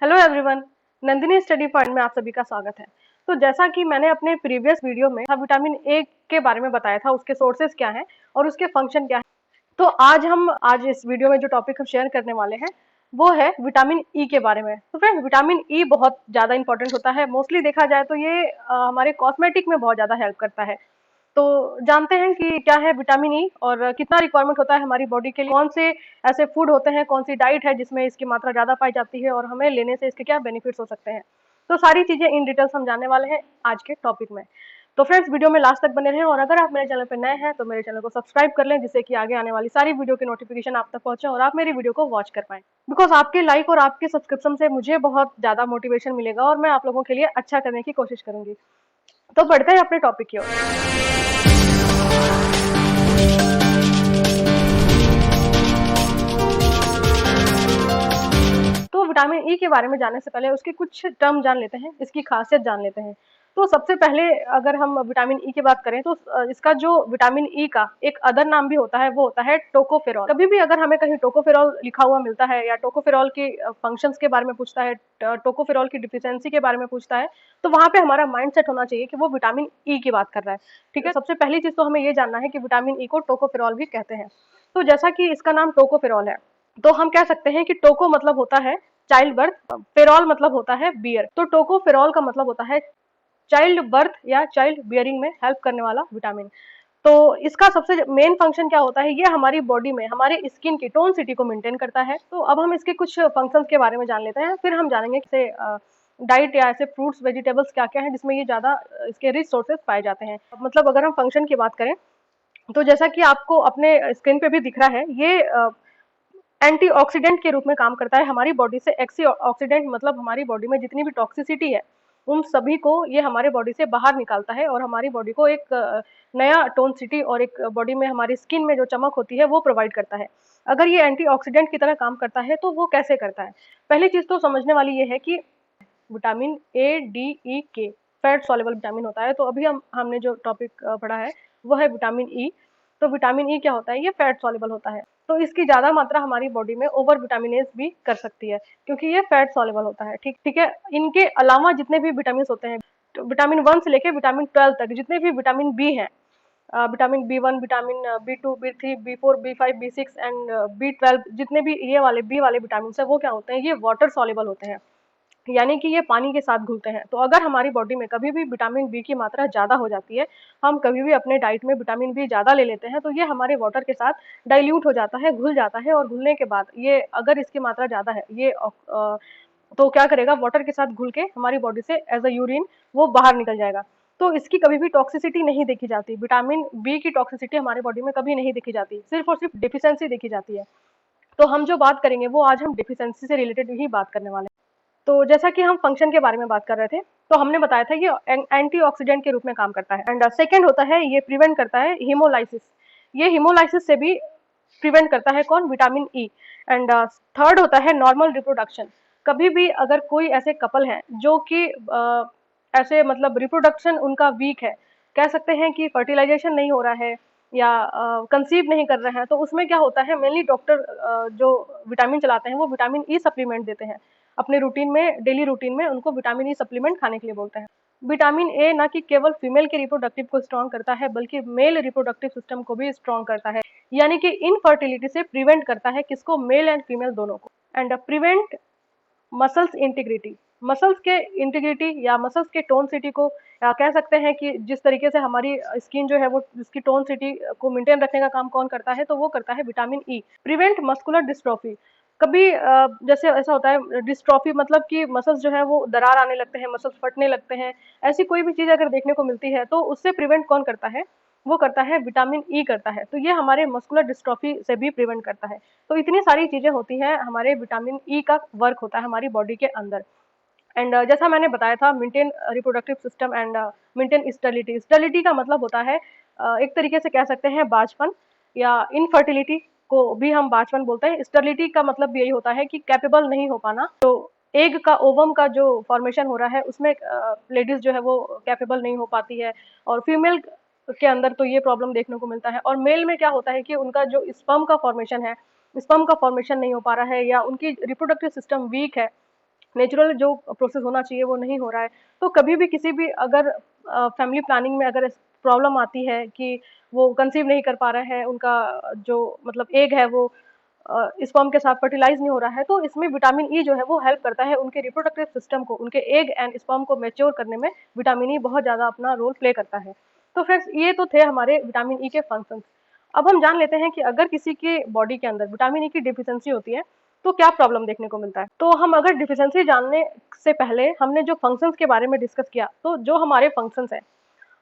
Hello everyone, Nandini study point में आप सभी का स्वागत है। तो जैसा कि मैंने अपने प्रीवियस वीडियो में विटामिन ए के बारे में बताया था, उसके सोर्सेज क्या हैं और उसके फंक्शन क्या है। तो आज इस वीडियो में जो टॉपिक हम शेयर करने वाले हैं वो है विटामिन ई के बारे में। तो फ्रेंड्स, विटामिन ई बहुत ज़्यादा इंपॉर्टेंट होता है। मोस्टली देखा जाए तो ये हमारे कॉस्मेटिक में बहुत ज़्यादा हेल्प करता है। तो जानते हैं कि क्या है विटामिन ई और कितना रिक्वायरमेंट होता है हमारी बॉडी के लिए, कौन से ऐसे फूड होते हैं, कौन सी डाइट है जिसमें इसकी मात्रा ज़्यादा पाई जाती है और हमें लेने से इसके क्या बेनिफिट्स हो सकते हैं। तो सारी चीज़ें इन डिटेल्स हम जानने वाले हैं आज के टॉपिक में। तो फ्रेंड्स, वीडियो में लास्ट तक बने रहें और अगर आप मेरे चैनल पर नए हैं तो मेरे चैनल को सब्सक्राइब कर लें, जिससे कि आगे आने वाली सारी वीडियो की नोटिफिकेशन आप तक पहुंचे और आप मेरी वीडियो को वॉच कर पाएं। बिकॉज आपके लाइक और आपके सब्सक्रिप्शन से मुझे बहुत ज़्यादा मोटिवेशन मिलेगा और मैं आप लोगों के लिए अच्छा करने की कोशिश करूंगी। तो बढ़ते हैं अपने टॉपिक की ओर। तो विटामिन ई के बारे में जानने से पहले उसके कुछ टर्म जान लेते हैं, इसकी खासियत जान लेते हैं। तो सबसे पहले अगर हम विटामिन ई की बात करें तो इसका जो विटामिन ई का एक अदर नाम भी होता है वो होता है टोकोफेरॉल। कभी भी अगर हमें कहीं टोकोफेरॉल लिखा हुआ मिलता है या टोकोफेरॉल के फंक्शंस के बारे में पूछता है, टोकोफेरॉल की डिफिशियंसी के बारे में पूछता है, तो वहां पे हमारा माइंड सेट होना चाहिए कि वो विटामिन ई की बात कर रहा है। ठीक है, सबसे पहली चीज तो हमें ये जानना है कि विटामिन ई को टोकोफेरॉल भी कहते हैं। तो जैसा कि इसका नाम टोकोफेरॉल है, तो हम कह सकते हैं कि टोको मतलब होता है चाइल्ड बर्थ, फेरॉल मतलब होता है बियर। तो टोकोफेरॉल का मतलब होता है चाइल्ड बर्थ या चाइल्ड बियरिंग में हेल्प करने वाला विटामिन। तो इसका सबसे मेन फंक्शन क्या होता है, ये हमारी बॉडी में हमारे स्किन की टोन सिटी को मेंटेन करता है। तो अब हम इसके कुछ फंक्शंस के बारे में जान लेते हैं, फिर हम जानेंगे कि डाइट या ऐसे फ्रूट्स वेजिटेबल्स क्या क्या है जिसमें ये ज्यादा इसके रिच सोर्सेज पाए जाते हैं। मतलब अगर हम फंक्शन की बात करें तो जैसा कि आपको अपने स्क्रीन पे भी दिख रहा है, ये एंटीऑक्सीडेंट के रूप में काम करता है हमारी बॉडी से। एक्सीऑक्सीडेंट मतलब हमारी बॉडी में जितनी भी टॉक्सिसिटी है उन सभी को ये हमारे बॉडी से बाहर निकालता है और हमारी बॉडी को एक नया टोन सिटी और एक बॉडी में हमारी स्किन में जो चमक होती है वो प्रोवाइड करता है। अगर ये एंटीऑक्सीडेंट की तरह काम करता है तो वो कैसे करता है, पहली चीज तो समझने वाली ये है कि विटामिन ए डी ई के फैट सॉल्युबल विटामिन होता है। तो अभी हमने जो टॉपिक पढ़ा है वो है विटामिन ई। तो विटामिन ई क्या होता है, ये फैट सॉल्युबल होता है। तो इसकी ज्यादा मात्रा हमारी बॉडी में ओवर विटामिनेज भी कर सकती है क्योंकि ये फैट सॉल्युबल होता है। ठीक ठीक है, इनके अलावा जितने भी विटामिन होते हैं, तो विटामिन 1 से लेके विटामिन 12 तक जितने भी विटामिन बी हैं, vitamin B 1, vitamin B 2, B 3, B 4, B 5, B 6 and B 12, जितने भी ये वाले बी वाले विटामिन है वो क्या होते हैं, ये वाटर सॉल्युबल होते हैं, यानी कि ये पानी के साथ घुलते हैं। तो अगर हमारी बॉडी में कभी भी विटामिन बी की मात्रा ज़्यादा हो जाती है, हम कभी भी अपने डाइट में विटामिन बी ज़्यादा ले लेते हैं, तो ये हमारे वाटर के साथ डाइल्यूट हो जाता है, घुल जाता है और घुलने के बाद ये अगर इसकी मात्रा ज़्यादा है ये तो क्या करेगा, वाटर के साथ घुल के हमारी बॉडी से एज अ यूरिन वो बाहर निकल जाएगा। तो इसकी कभी भी टॉक्सिसिटी नहीं देखी जाती, विटामिन बी की टॉक्सिसिटी हमारी बॉडी में कभी नहीं देखी जाती, सिर्फ और सिर्फ डिफिशियंसी देखी जाती है। तो हम जो बात करेंगे वो आज हम डिफिशियंसी से रिलेटेड ही बात करने वाले हैं। तो जैसा कि हम फंक्शन के बारे में बात कर रहे थे, तो हमने बताया था ये एंटीऑक्सीडेंट के रूप में काम करता है। एंड सेकंड होता है, ये प्रिवेंट करता है हीमोलाइसिस। ये हीमोलाइसिस से भी प्रिवेंट करता है कौन, विटामिन ई। एंड थर्ड होता है नॉर्मल रिप्रोडक्शन। कभी भी अगर कोई ऐसे कपल हैं जो कि ऐसे मतलब रिप्रोडक्शन उनका वीक है, कह सकते हैं कि फर्टिलाइजेशन नहीं हो रहा है या कंसीव नहीं कर रहे हैं, तो उसमें क्या होता है, मेनली डॉक्टर जो विटामिन चलाते हैं वो विटामिन ई सप्लीमेंट देते हैं अपने रूटीन में, डेली रूटीन में उनको विटामिन ई सप्लीमेंट खाने के लिए बोलते हैं। विटामिन ए ना कि केवल फीमेल के रिप्रोडक्टिव को स्ट्रॉन्ग करता है बल्कि मेल रिप्रोडक्टिव सिस्टम को भी स्ट्रॉन्ग करता है, यानी कि इनफर्टिलिटी से प्रिवेंट करता है किसको, मेल एंड फीमेल दोनों को। And prevent muscles integrity. Muscles के इंटीग्रिटी या मसल्स के टोन सिटी को या कह सकते हैं कि जिस तरीके से हमारी स्किन जो है वो उसकी टोन सिटी को मेंटेन रखने का काम कौन करता है, तो वो करता है vitamin E. Prevent muscular dystrophy. कभी जैसे ऐसा होता है डिस्ट्रॉफी मतलब कि मसल्स जो है वो दरार आने लगते हैं, मसल्स फटने लगते हैं, ऐसी कोई भी चीज अगर देखने को मिलती है तो उससे प्रिवेंट कौन करता है, वो करता है विटामिन ई करता है। तो ये हमारे मस्कुलर डिस्ट्रॉफी से भी प्रिवेंट करता है। तो इतनी सारी चीजें होती हैं, हमारे विटामिन ई का वर्क होता है हमारी बॉडी के अंदर। एंड जैसा मैंने बताया था, maintain reproductive system and maintain sterility. Sterility का मतलब होता है एक तरीके से कह सकते हैं बाजपन, या इनफर्टिलिटी को भी हम बाजपन बोलते हैं। स्टेरिलिटी का मतलब यही होता है कि कैपेबल नहीं हो पाना। तो एग का ओवम का जो फॉर्मेशन हो रहा है उसमें लेडीज जो है वो कैपेबल नहीं हो पाती है, और फीमेल के अंदर तो ये प्रॉब्लम देखने को मिलता है। और मेल में क्या होता है कि उनका जो स्पर्म का फॉर्मेशन है, स्पर्म का फॉर्मेशन नहीं हो पा रहा है या उनकी रिप्रोडक्टिव सिस्टम वीक है, नेचुरल जो प्रोसेस होना चाहिए वो नहीं हो रहा है। तो कभी भी किसी भी अगर फैमिली प्लानिंग में अगर प्रॉब्लम आती है कि वो कंसीव नहीं कर पा रहे हैं, उनका जो मतलब एग है वो स्पर्म के साथ फर्टिलाइज नहीं हो रहा है, तो इसमें विटामिन ई जो है वो हेल्प करता है उनके रिप्रोडक्टिव सिस्टम को, उनके एग एंड स्पर्म को मैच्योर करने में विटामिन ई बहुत ज़्यादा अपना रोल प्ले करता है। तो फ्रेंड्स ये तो थे हमारे विटामिन ई के फंक्शंस। अब हम जान लेते हैं कि अगर किसी के बॉडी के अंदर विटामिन ई की डिफिशियंसी होती है तो क्या प्रॉब्लम देखने को मिलता है। तो हम अगर डिफिशियंसी जानने से पहले हमने जो फंक्शंस के बारे में डिस्कस किया, तो जो हमारे फंक्शंस हैं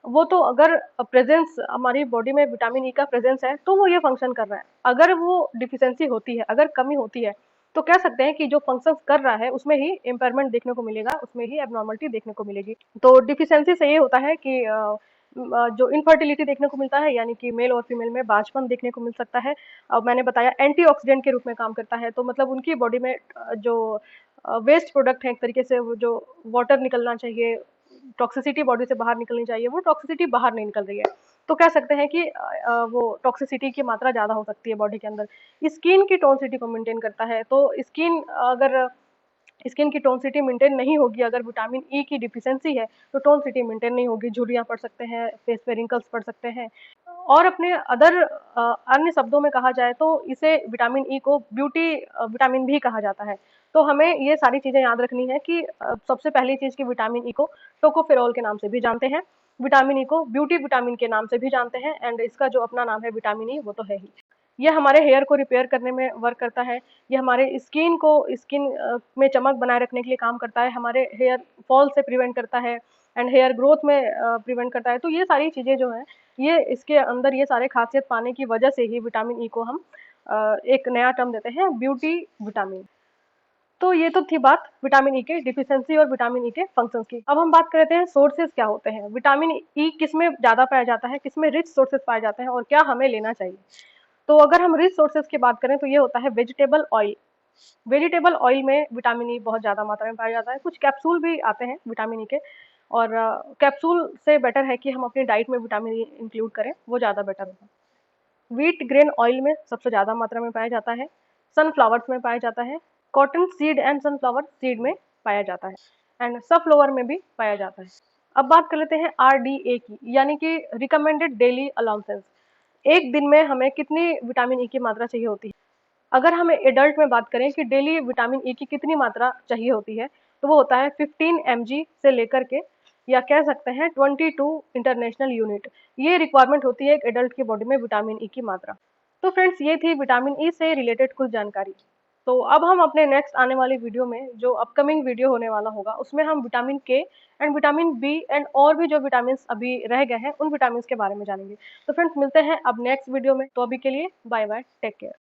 वो तो अगर प्रेजेंस हमारी बॉडी में विटामिन ई का प्रेजेंस है तो वो ये फंक्शन कर रहा है। अगर वो डिफिशियंसी होती है, अगर कमी होती है, तो कह सकते हैं कि जो फंक्शंस कर रहा है उसमें ही इम्पेयरमेंट देखने को मिलेगा, उसमें ही एबनॉर्मलिटी देखने को मिलेगी। तो डिफिशियंसी से ये होता है कि जो इनफर्टिलिटी देखने को मिलता है, यानी कि मेल और फीमेल में बांझपन देखने को मिल सकता है। अब मैंने बताया एंटीऑक्सीडेंट के रूप में काम करता है, तो मतलब उनकी बॉडी में जो वेस्ट प्रोडक्ट है एक तरीके से, वो जो वाटर निकलना चाहिए, टॉक्सिसिटी बॉडी से बाहर निकलनी चाहिए, वो टॉक्सिसिटी बाहर नहीं निकल रही है। तो कह सकते हैं कि वो टॉक्सिसिटी की मात्रा ज़्यादा हो सकती है बॉडी के अंदर। स्किन की टोनसिटी को मेंटेन करता है, तो स्किन की टोन सिटी मेंटेन नहीं होगी, अगर विटामिन ई की डिफिशियंसी है तो टोन सिटी मेंटेन नहीं होगी, झुर्रियाँ पड़ सकते हैं, फेस पे रिंकल्स पड़ सकते हैं। और अपने अन्य शब्दों में कहा जाए तो इसे विटामिन ई को ब्यूटी विटामिन भी कहा जाता है। तो हमें ये सारी चीज़ें याद रखनी है कि सबसे पहली चीज़ कि विटामिन ई को टोकोफेरोल के नाम से भी जानते हैं, विटामिन ई को ब्यूटी विटामिन के नाम से भी जानते हैं, एंड इसका जो अपना नाम है विटामिन ई वो तो है ही। ये हमारे हेयर को रिपेयर करने में वर्क करता है, ये हमारे स्किन में चमक बनाए रखने के लिए काम करता है, हमारे हेयर फॉल से प्रिवेंट करता है, एंड हेयर ग्रोथ में प्रिवेंट करता है। तो ये सारी चीज़ें जो हैं, ये इसके अंदर ये सारे खासियत पाने की वजह से ही विटामिन ई को हम एक नया टर्म देते हैं, ब्यूटी विटामिन। तो ये तो थी बात विटामिन ई के डिफिशियंसी और विटामिन ई के फंक्शंस की। अब हम बात करते हैं सोर्सेज क्या होते हैं, विटामिन ई किस में ज़्यादा पाया जाता है, किस में रिच सोर्सेज पाए जाते हैं और क्या हमें लेना चाहिए। तो अगर हम रिच सोर्सेज की बात करें तो ये होता है वेजिटेबल ऑयल। वेजिटेबल ऑयल में विटामिन ई बहुत ज़्यादा मात्रा में पाया जाता है, कुछ कैप्सूल भी आते हैं विटामिन ई के, और कैप्सूल से बेटर है कि हम अपनी डाइट में विटामिन ई इंक्लूड करें, वो ज़्यादा बेटर होगा। व्हीट ग्रेन ऑयल में सबसे ज़्यादा मात्रा में पाया जाता है, सनफ्लावर्स में पाया जाता है, cotton seed and sunflower seed में पाया जाता है, एंड सनफ्लावर में भी पाया जाता है। अब बात कर लेते हैं RDA की, यानी कि रिकमेंडेड डेली अलाउंसेस। एक दिन में हमें कितनी विटामिन ई की मात्रा चाहिए होती है। अगर हम एडल्ट में बात करें कि डेली विटामिन ई की कितनी मात्रा चाहिए होती है, तो वो होता है 15 mg से लेकर के, या कह सकते हैं 22 इंटरनेशनल यूनिट। ये रिक्वायरमेंट होती है एक एडल्ट की बॉडी में विटामिन ई की मात्रा। तो फ्रेंड्स ये थी विटामिन ई से रिलेटेड कुछ जानकारी। तो अब हम अपने नेक्स्ट आने वाली वीडियो में, जो अपकमिंग वीडियो होने वाला होगा, उसमें हम विटामिन के एंड विटामिन बी एंड और भी जो विटामिन अभी रह गए हैं उन विटामिन के बारे में जानेंगे। तो फ्रेंड्स मिलते हैं अब नेक्स्ट वीडियो में, तो अभी के लिए बाय बाय, टेक केयर।